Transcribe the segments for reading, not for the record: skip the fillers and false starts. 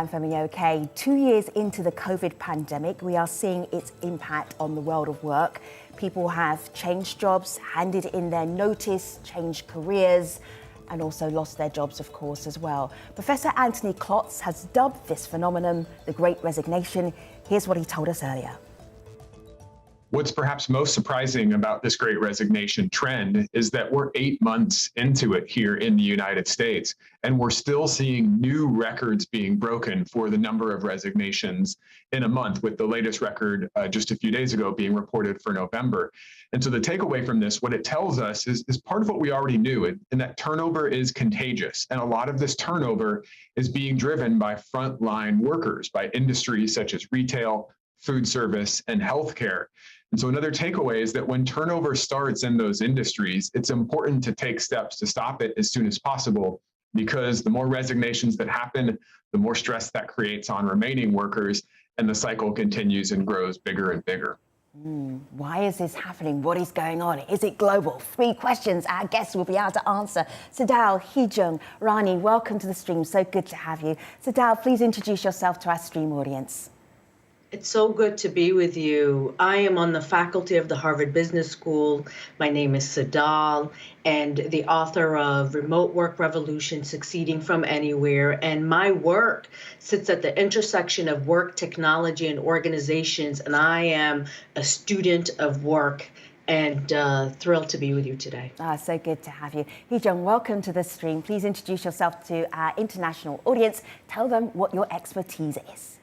am Femi OK. 2 years into the COVID pandemic, we are seeing its impact on the world of work. People have changed jobs, handed in their notice, changed careers, and also lost their jobs, of course, as well. Professor Anthony Klotz has dubbed this phenomenon the Great Resignation. Here's what he told us earlier. What's perhaps most surprising about this Great Resignation trend is that we're 8 months into it here in the United States, and we're still seeing new records being broken for the number of resignations in a month, with the latest record just a few days ago being reported for November. And so the takeaway from this, what it tells us is part of what we already knew, and that turnover is contagious. And a lot of this turnover is being driven by frontline workers, by industries such as retail, food service, and healthcare. And so another takeaway is that when turnover starts in those industries, it's important to take steps to stop it as soon as possible, because the more resignations that happen, the more stress that creates on remaining workers, and the cycle continues and grows bigger and bigger. Why is this happening? What is going on? Is it global? 3 questions our guests will be able to answer. Sadal, Hee-jung, Rani, welcome to the stream. So good to have you. Sadal, please introduce yourself to our stream audience. It's so good to be with you. I am on the faculty of the Harvard Business School. My name is Sadal, and the author of Remote Work Revolution, Succeeding from Anywhere. And my work sits at the intersection of work, technology, and organizations. And I am a student of work and thrilled to be with you today. So good to have you. Hee-jung, welcome to the stream. Please introduce yourself to our international audience. Tell them what your expertise is.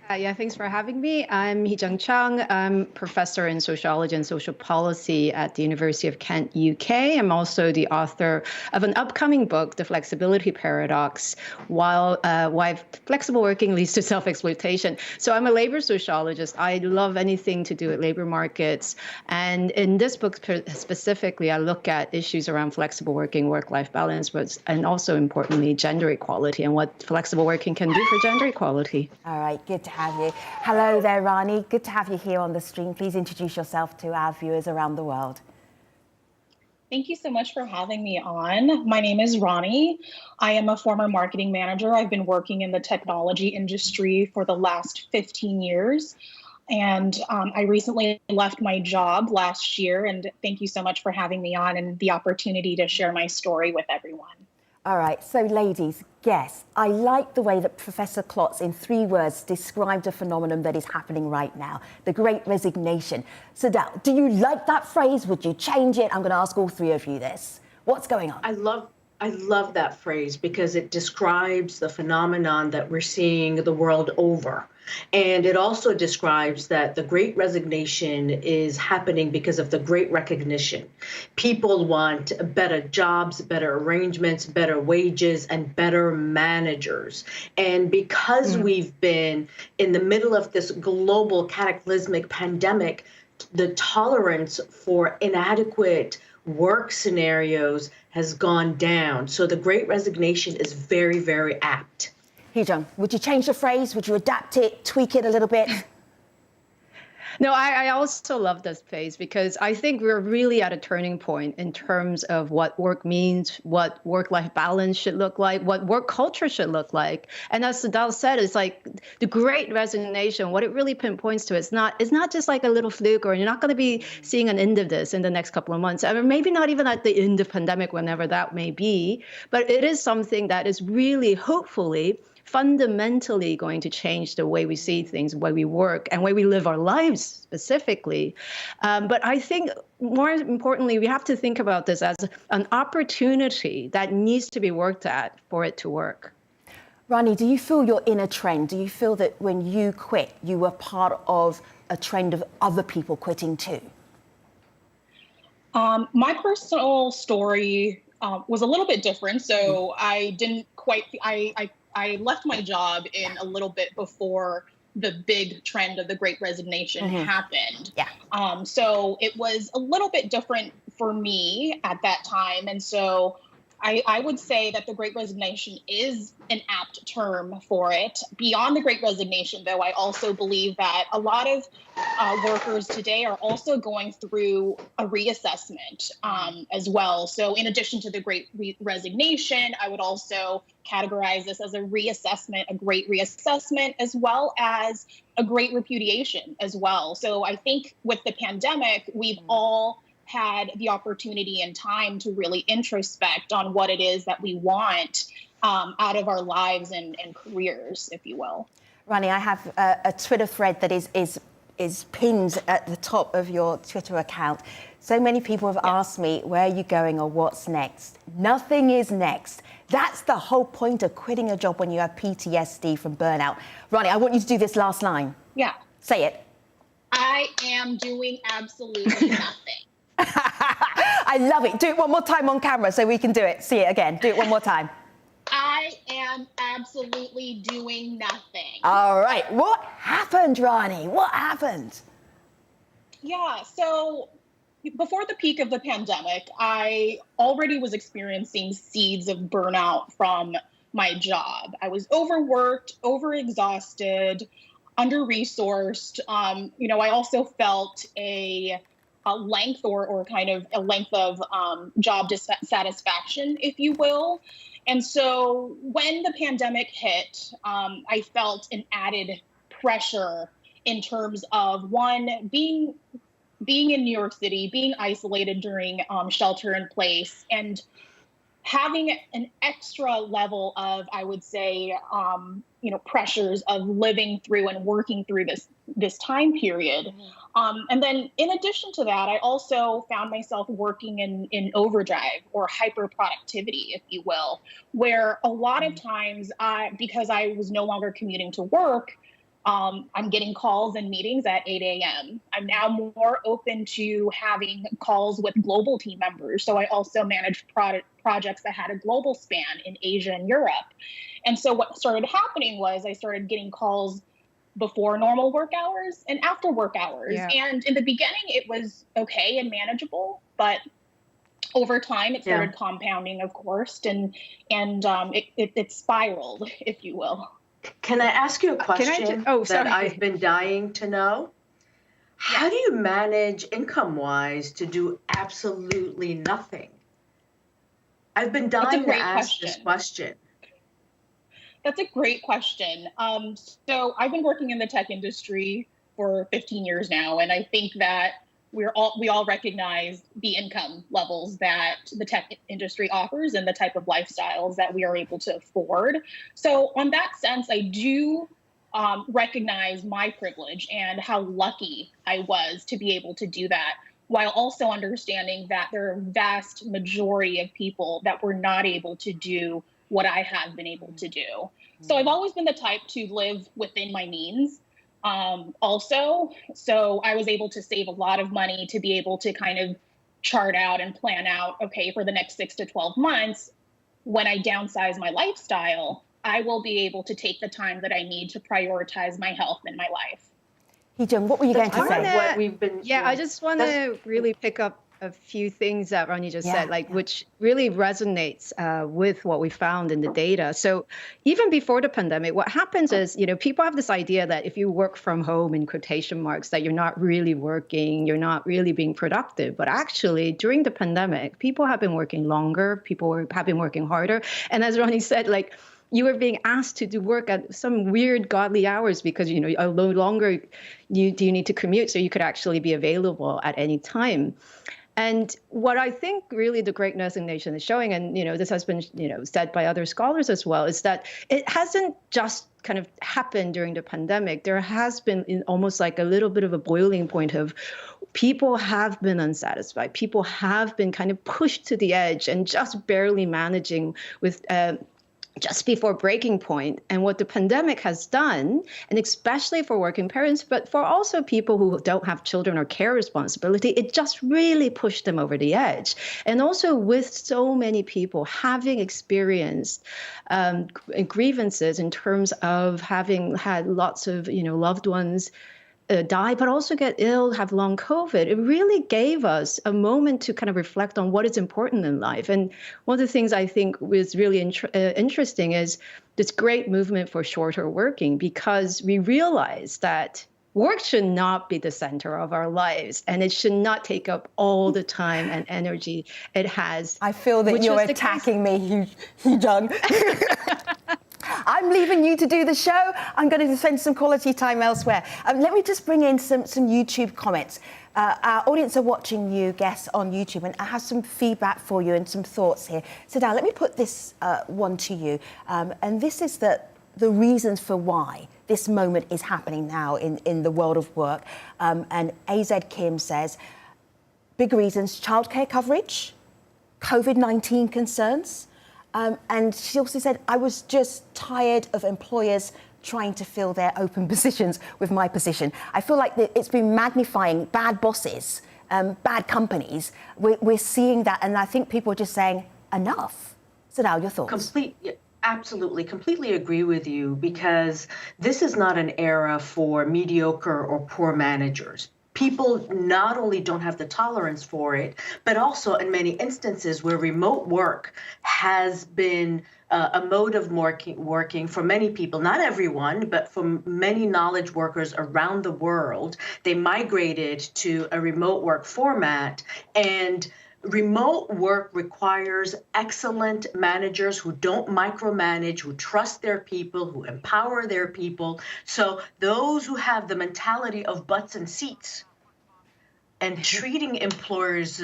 Thanks for having me. I'm Hee-jung Chung. I'm professor in sociology and social policy at the University of Kent, UK. I'm also the author of an upcoming book, The Flexibility Paradox, Why Flexible Working Leads to Self-Exploitation. So I'm a labor sociologist. I love anything to do with labor markets. And in this book specifically, I look at issues around flexible working, work-life balance, and also importantly, gender equality and what flexible working can do for gender equality. All right, good to have you. Hello there, Rani. Good to have you here on the stream. Please introduce yourself to our viewers around the world. Thank you so much for having me on. My name is Rani. I am a former marketing manager. I've been working in the technology industry for the last 15 years. And I recently left my job last year. And thank you so much for having me on and the opportunity to share my story with everyone. All right, so ladies, guess. I like the way that Professor Klotz, in 3 words, described a phenomenon that is happening right now, the Great Resignation. Sadal, do you like that phrase? Would you change it? I'm going to ask all 3 of you this. What's going on? I love that phrase because it describes the phenomenon that we're seeing the world over. And it also describes that the Great Resignation is happening because of the Great Recognition. People want better jobs, better arrangements, better wages, and better managers. And because we've been in the middle of this global cataclysmic pandemic, the tolerance for inadequate work scenarios has gone down. So the Great Resignation is very, very apt. Hee-jung, would you change the phrase? Would you adapt it, tweak it a little bit? No, I also love this phase because I think we're really at a turning point in terms of what work means, what work-life balance should look like, what work culture should look like. And as Sadal said, it's like the Great Resignation, what it really pinpoints to, it's not just like a little fluke, or you're not going to be seeing an end of this in the next couple of months. I mean, maybe not even at the end of pandemic, whenever that may be, but it is something that is really, hopefully, fundamentally going to change the way we see things, the way we work, and the way we live our lives specifically. But I think more importantly, we have to think about this as an opportunity that needs to be worked at for it to work. Rani, do you feel you're in a trend? Do you feel that when you quit, you were part of a trend of other people quitting too? My personal story was a little bit different. So I didn't quite, I left my job in a little bit before the big trend of the Great Resignation happened. So it was a little bit different for me at that time. And so I would say that the Great Resignation is an apt term for it. Beyond the Great Resignation, though, I also believe that a lot of workers today are also going through a reassessment as well. So in addition to the Great Resignation, I would also categorize this as a reassessment, a great reassessment, as well as a great repudiation as well. So I think with the pandemic, we've all had the opportunity and time to really introspect on what it is that we want out of our lives and careers, if you will. Rani, I have a Twitter thread that is pinned at the top of your Twitter account. So many people have asked me, where are you going or what's next? Nothing is next. That's the whole point of quitting a job when you have PTSD from burnout. Rani, I want you to do this last line. Yeah. Say it. I am doing absolutely nothing. I love it. Do it one more time on camera so we can do it. See it again. Do it one more time. I am absolutely doing nothing. All right. What happened, Rani? What happened? Yeah, so before the peak of the pandemic, I already was experiencing seeds of burnout from my job. I was overworked, overexhausted, under-resourced. I also felt a length or kind of a length of job dissatisfaction, if you will. And so when the pandemic hit, I felt an added pressure in terms of, one, being in New York City, being isolated during shelter in place, and having an extra level of, I would say, pressures of living through and working through this time period. And then in addition to that, I also found myself working in overdrive or hyper productivity, if you will, where a lot of times because I was no longer commuting to work, I'm getting calls and meetings at 8 a.m. I'm now more open to having calls with global team members. So I also managed projects that had a global span in Asia and Europe. And so what started happening was I started getting calls before normal work hours and after work hours. Yeah. And in the beginning, it was okay and manageable, but over time, it started compounding, of course, and it spiraled, if you will. Can I ask you a question that I've been dying to know? How do you manage income-wise to do absolutely nothing? I've been dying to ask this question. That's a great question. So I've been working in the tech industry for 15 years now, and I think that we all recognize the income levels that the tech industry offers and the type of lifestyles that we are able to afford. So on that sense, I do recognize my privilege and how lucky I was to be able to do that, while also understanding that there are a vast majority of people that were not able to do what I have been able to do. So I've always been the type to live within my means. Also, so I was able to save a lot of money to be able to kind of chart out and plan out, okay, for the next 6 to 12 months, when I downsize my lifestyle, I will be able to take the time that I need to prioritize my health and my life. Hee-jung, what were you going to say? What we've been I just want to really pick up a few things that Rani just said, which really resonates with what we found in the data. So even before the pandemic, what happens is, people have this idea that if you work from home, in quotation marks, that you're not really working, you're not really being productive. But actually, during the pandemic, people have been working longer, people have been working harder. And as Rani said, you were being asked to do work at some weird godly hours because, no longer do you need to commute, so you could actually be available at any time. And what I think really the Great Resignation is showing, and this has been said by other scholars as well, is that it hasn't just kind of happened during the pandemic. There has been almost like a little bit of a boiling point of people have been unsatisfied. People have been kind of pushed to the edge and just barely managing with just before breaking point. And what the pandemic has done, and especially for working parents, but for also people who don't have children or care responsibility, it just really pushed them over the edge. And also with so many people having experienced grievances in terms of having had lots of, loved ones die, but also get ill, have long COVID. It really gave us a moment to kind of reflect on what is important in life. And one of the things I think was really interesting is this great movement for shorter working, because we realized that work should not be the center of our lives, and it should not take up all the time and energy it has. I feel that you're attacking me, Hee Jung. I'm leaving you to do the show. I'm going to spend some quality time elsewhere. Let me just bring in some YouTube comments. Our audience are watching you, guests, on YouTube, and I have some feedback for you and some thoughts here. So now let me put this one to you. And this is the reasons for why this moment is happening now in the world of work. And AZ Kim says, big reasons: childcare coverage, COVID-19 concerns. And she also said, I was just tired of employers trying to fill their open positions with my position. I feel like it's been magnifying bad bosses, bad companies. We're seeing that, and I think people are just saying, enough. So now, your thoughts? Absolutely, completely agree with you, because this is not an era for mediocre or poor managers. People not only don't have the tolerance for it, but also in many instances where remote work has been a mode of working for many people, not everyone, but for many knowledge workers around the world, they migrated to a remote work format. And remote work requires excellent managers who don't micromanage, who trust their people, who empower their people. So those who have the mentality of butts and seats and treating employers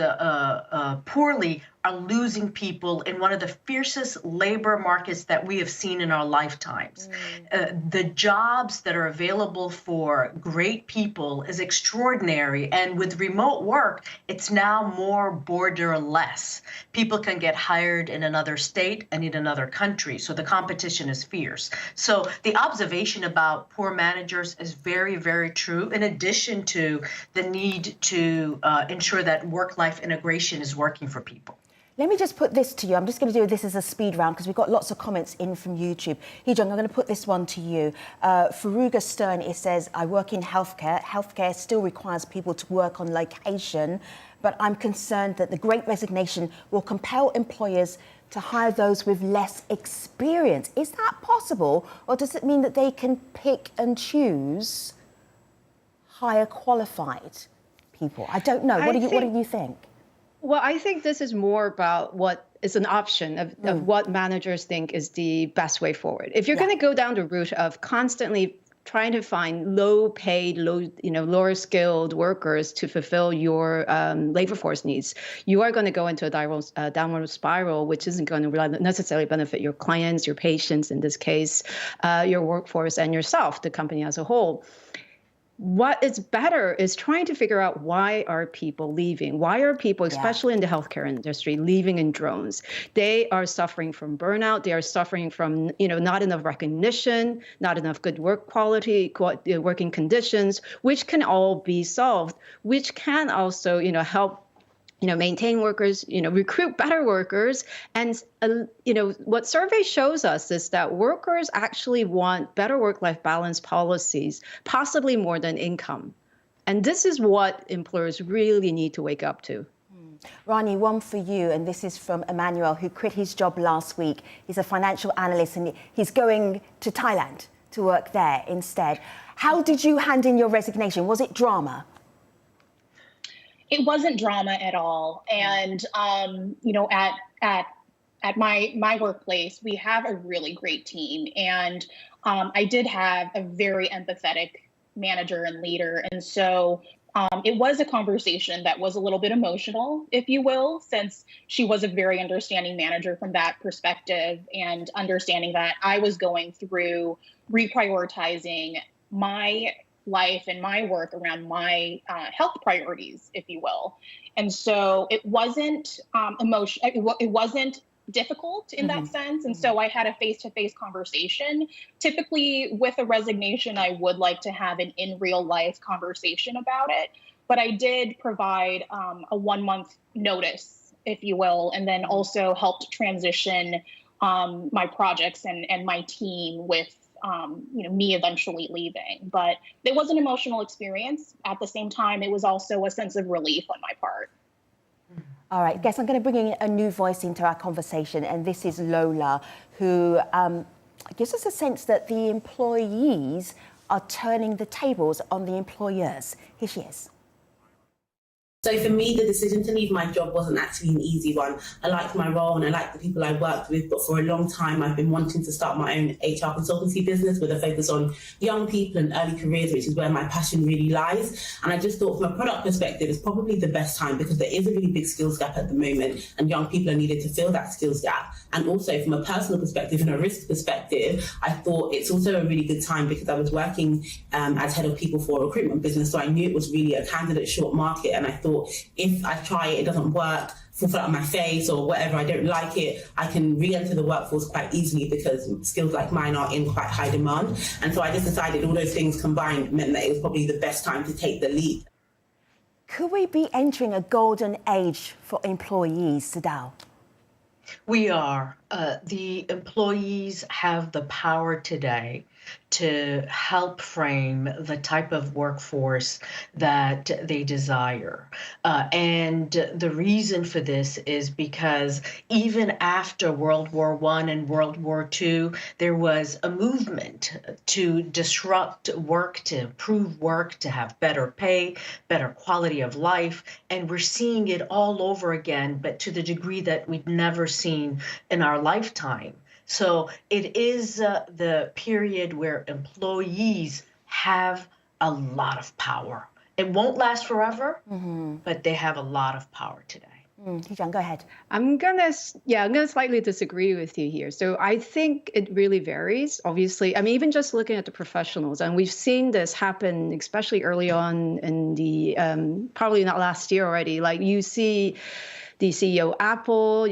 poorly are losing people in one of the fiercest labor markets that we have seen in our lifetimes. The jobs that are available for great people is extraordinary. And with remote work, it's now more borderless. People can get hired in another state and in another country. So the competition is fierce. So the observation about poor managers is very, very true, in addition to the need to ensure that work-life integration is working for people. Let me just put this to you. I'm just going to do this as a speed round because we've got lots of comments in from YouTube. Hee Jung, I'm going to put this one to you. Faruga Stern, it says, I work in healthcare. Healthcare still requires people to work on location, but I'm concerned that the Great Resignation will compel employers to hire those with less experience. Is that possible? Or does it mean that they can pick and choose higher qualified people? I don't know. What do you think? Well, I think this is more about what is an option of what managers think is the best way forward. If you're going to go down the route of constantly trying to find low-paid, lower skilled workers to fulfill your labor force needs, you are going to go into a downward spiral, which isn't going to necessarily benefit your clients, your patients, in this case, your workforce, and yourself, the company as a whole. What is better is trying to figure out, why are people leaving? Why are people, especially in the healthcare industry, leaving in drones? They are suffering from burnout. They are suffering from, not enough recognition, not enough good work quality, working conditions, which can all be solved, which can also, help maintain workers, recruit better workers. And, what survey shows us is that workers actually want better work-life balance policies, possibly more than income. And this is what employers really need to wake up to. Rani, one for you, and this is from Emmanuel, who quit his job last week. He's a financial analyst and he's going to Thailand to work there instead. How did you hand in your resignation? Was it drama? It wasn't drama at all. And, at my workplace, we have a really great team. And I did have a very empathetic manager and leader. And so it was a conversation that was a little bit emotional, if you will, since she was a very understanding manager from that perspective, and understanding that I was going through reprioritizing my life and my work around my health priorities, if you will. And so it wasn't it wasn't difficult in that sense. And so I had a face-to-face conversation. Typically with a resignation, I would like to have an in real life conversation about it. But I did provide a 1-month notice, if you will, and then also helped transition my projects and my team with me eventually leaving. But it was an emotional experience. At the same time, it was also a sense of relief on my part. All right, guess I'm going to bring in a new voice into our conversation, and this is Lola, who gives us a sense that the employees are turning the tables on the employers. Here she is. So for me, the decision to leave my job wasn't actually an easy one. I liked my role and I liked the people I worked with, but for a long time, I've been wanting to start my own HR consultancy business with a focus on young people and early careers, which is where my passion really lies. And I just thought from a product perspective, it's probably the best time because there is a really big skills gap at the moment and young people are needed to fill that skills gap. And also from a personal perspective and a risk perspective, I thought it's also a really good time because I was working as head of people for a recruitment business. So I knew it was really a candidate short market. And I thought, if I try it, it doesn't work, fall flat on my face or whatever, I don't like it, I can re-enter the workforce quite easily because skills like mine are in quite high demand. And so I just decided all those things combined meant that it was probably the best time to take the leap. Could we be entering a golden age for employees, Sadal? We are. The employees have the power today to help frame the type of workforce that they desire. And the reason for this is because even after World War I and World War II, there was a movement to disrupt work, to improve work, to have better pay, better quality of life. And we're seeing it all over again, but to the degree that we've never seen in our lifetime. So it is the period where employees have a lot of power. It won't last forever, but they have a lot of power today. Hee-Jung, go ahead. I'm gonna slightly disagree with you here. So I think it really varies. Obviously, I mean, even just looking at the professionals, and we've seen this happen, especially early on in the probably not last year already. Like you see the CEO Apple,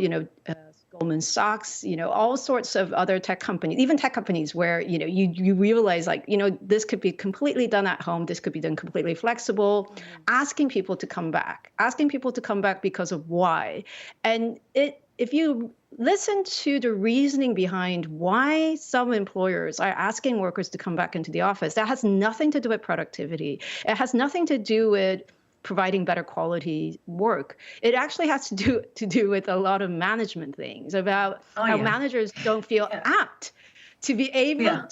Goldman Sachs, all sorts of other tech companies, even tech companies where, you realize this could be completely done at home. This could be done completely flexible, asking people to come back because of why. And if you listen to the reasoning behind why some employers are asking workers to come back into the office, that has nothing to do with productivity. It has nothing to do with providing better quality work. It actually has to do with a lot of management things about how managers don't feel apt to be able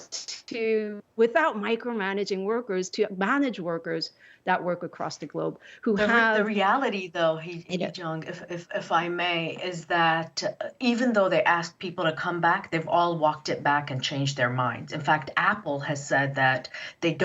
to, without micromanaging workers, to manage workers that work across the globe the reality, though, Hee-Jung, if I may, is that even though they asked people to come back, they've all walked it back and changed their minds. In fact, Apple has said that they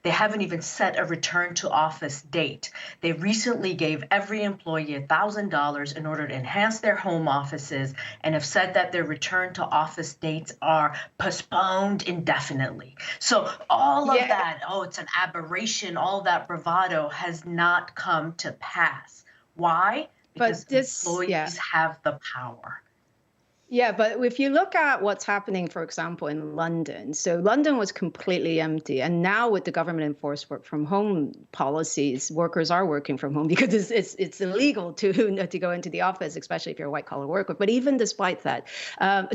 haven't even set a return to office date. They recently gave every employee $1,000 in order to enhance their home offices and have said that their return to office dates are postponed indefinitely. So all of that, it's an aberration, all that bravado has not come to pass. Why? Because employees have the power. Yeah, but if you look at what's happening, for example, in London, so London was completely empty. And now with the government enforced work from home policies, workers are working from home because it's illegal to go into the office, especially if you're a white collar worker. But even despite that,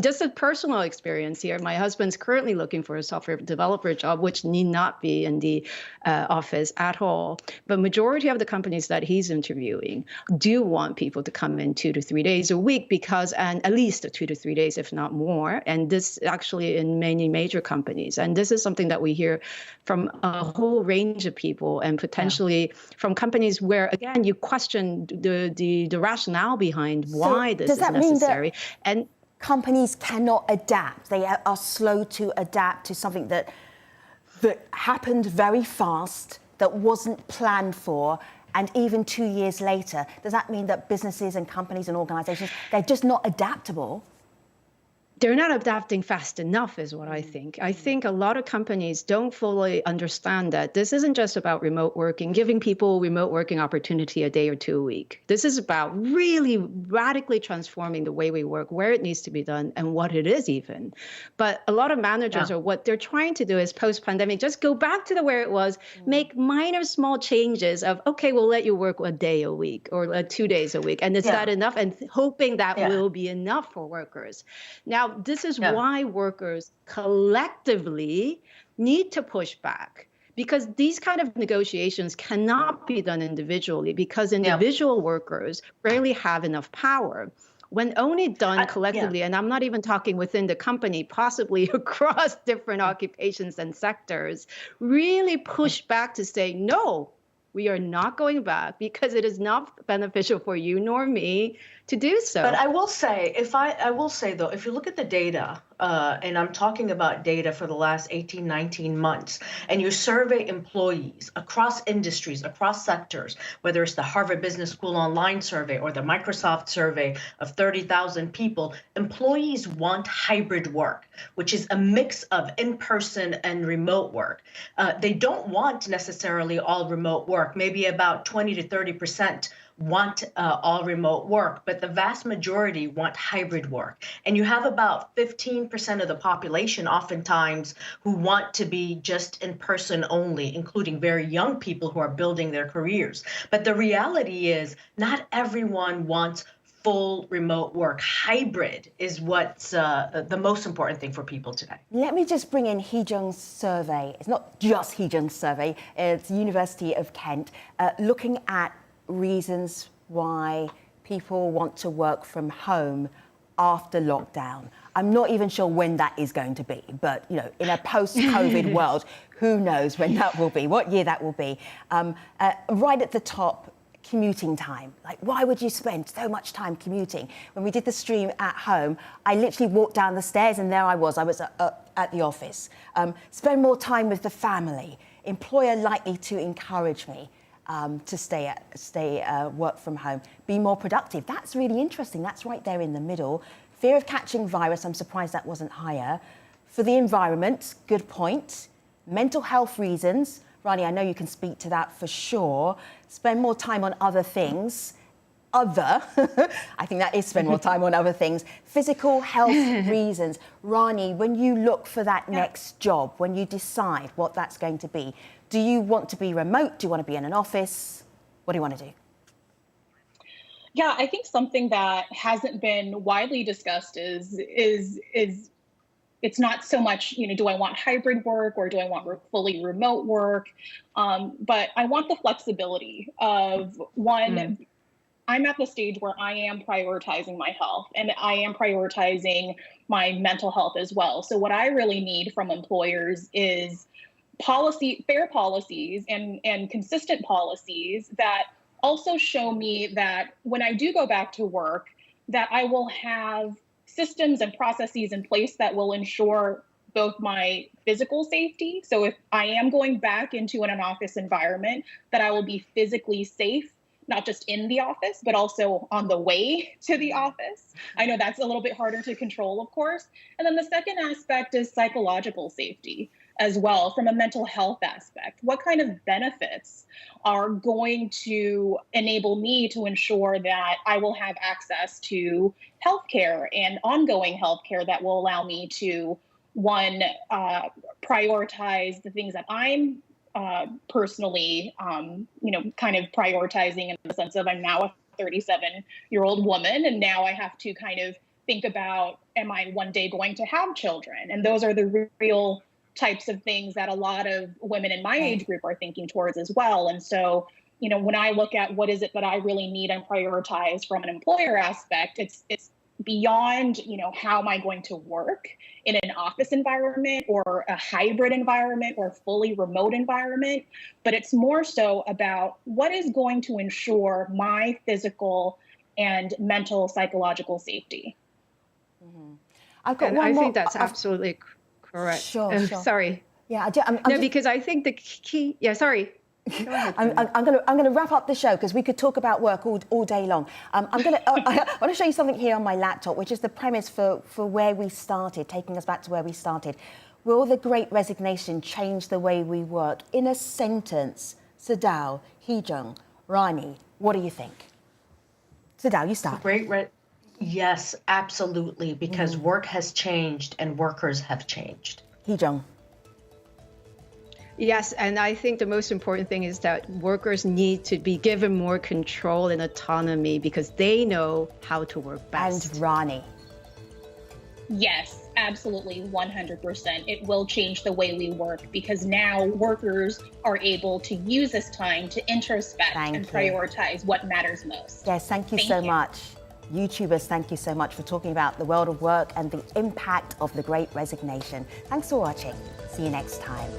just a personal experience here, my husband's currently looking for a software developer job, which need not be in the office at all. But majority of the companies that he's interviewing do want people to come in 2 to 3 days a week and at least 2 to 3 days, if not more. And this actually in many major companies. And this is something that we hear from a whole range of people and potentially from companies where, again, you question the rationale behind why this is necessary. And companies cannot adapt. They are slow to adapt to something that happened very fast, that wasn't planned for. And even 2 years later, does that mean that businesses and companies and organizations, they're just not adaptable? They're not adapting fast enough is what I think. I think a lot of companies don't fully understand that this isn't just about remote working, giving people remote working opportunity a day or two a week. This is about really radically transforming the way we work, where it needs to be done and what it is even. But a lot of managers are what they're trying to do is post-pandemic, just go back to where it was, make minor small changes of, okay, we'll let you work a day a week or 2 days a week. And is that enough? And hoping that will be enough for workers. Now, Now, this is why workers collectively need to push back, because these kind of negotiations cannot be done individually, because individual workers rarely have enough power. When only done collectively, and I'm not even talking within the company, possibly across different occupations and sectors, really push back to say, no, we are not going back because it is not beneficial for you nor me to do so. But I will say, though, if you look at the data, and I'm talking about data for the last 18, 19 months, and you survey employees across industries, across sectors, whether it's the Harvard Business School online survey or the Microsoft survey of 30,000 people, employees want hybrid work, which is a mix of in-person and remote work. They don't want necessarily all remote work. Maybe about 20 to 30% want all remote work, but the vast majority want hybrid work. And you have about 15% of the population oftentimes who want to be just in person only, including very young people who are building their careers. But the reality is not everyone wants full remote work. Hybrid is what's the most important thing for people today. Let me just bring in Hee-jung's survey. It's not just Hee-jung's survey, it's University of Kent, looking at reasons why people want to work from home after lockdown. I'm not even sure when that is going to be, but you know, in a post-COVID world, who knows when that will be, what year that will be. Right at the top, commuting time. Like, why would you spend so much time commuting? When we did the stream at home, I literally walked down the stairs and there I was at the office. Spend more time with the family. Employer likely to encourage me to work from home, be more productive. That's really interesting. That's right there in the middle. Fear of catching virus, I'm surprised that wasn't higher. For the environment, good point. Mental health reasons, Rani, I know you can speak to that for sure. Spend more time on other things. I think that is spend more time on other things. Physical health reasons. Rani, when you look for that next job, when you decide what that's going to be, do you want to be remote? Do you want to be in an office? What do you want to do? Yeah, I think something that hasn't been widely discussed is it's not so much, do I want hybrid work or do I want fully remote work? But I want the flexibility of one, I'm at the stage where I am prioritizing my health and I am prioritizing my mental health as well. So what I really need from employers is fair policies and consistent policies that also show me that when I do go back to work, that I will have systems and processes in place that will ensure both my physical safety. So if I am going back into an office environment, that I will be physically safe, not just in the office, but also on the way to the office. I know that's a little bit harder to control, of course. And then the second aspect is psychological safety as well, from a mental health aspect. What kind of benefits are going to enable me to ensure that I will have access to healthcare and ongoing healthcare that will allow me to, one, prioritize the things that I'm personally, kind of prioritizing in the sense of I'm now a 37-year-old woman, and now I have to kind of think about, am I one day going to have children? And those are the real types of things that a lot of women in my age group are thinking towards as well. And so, when I look at what is it that I really need and prioritize from an employer aspect, it's beyond, how am I going to work in an office environment or a hybrid environment or fully remote environment, but it's more so about what is going to ensure my physical and mental psychological safety. Mm-hmm. I've got one I more. think that's absolutely correct. Sure. Sorry. Yeah, because I think the key. Yeah, sorry. Go ahead, I'm going to wrap up the show because we could talk about work all day long. I want to show you something here on my laptop, which is the premise for where we started, taking us back to where we started. Will the Great Resignation change the way we work? In a sentence, Sadao, Hee-jung, Rani, what do you think? Sadao, you start. Yes, absolutely, because work has changed and workers have changed. Hee-jung. Yes, and I think the most important thing is that workers need to be given more control and autonomy because they know how to work best. And Rani. Yes, absolutely, 100%. It will change the way we work because now workers are able to use this time to introspect and prioritize what matters most. Yes, thank you so much. YouTubers, thank you so much for talking about the world of work and the impact of the Great Resignation. Thanks for watching. See you next time.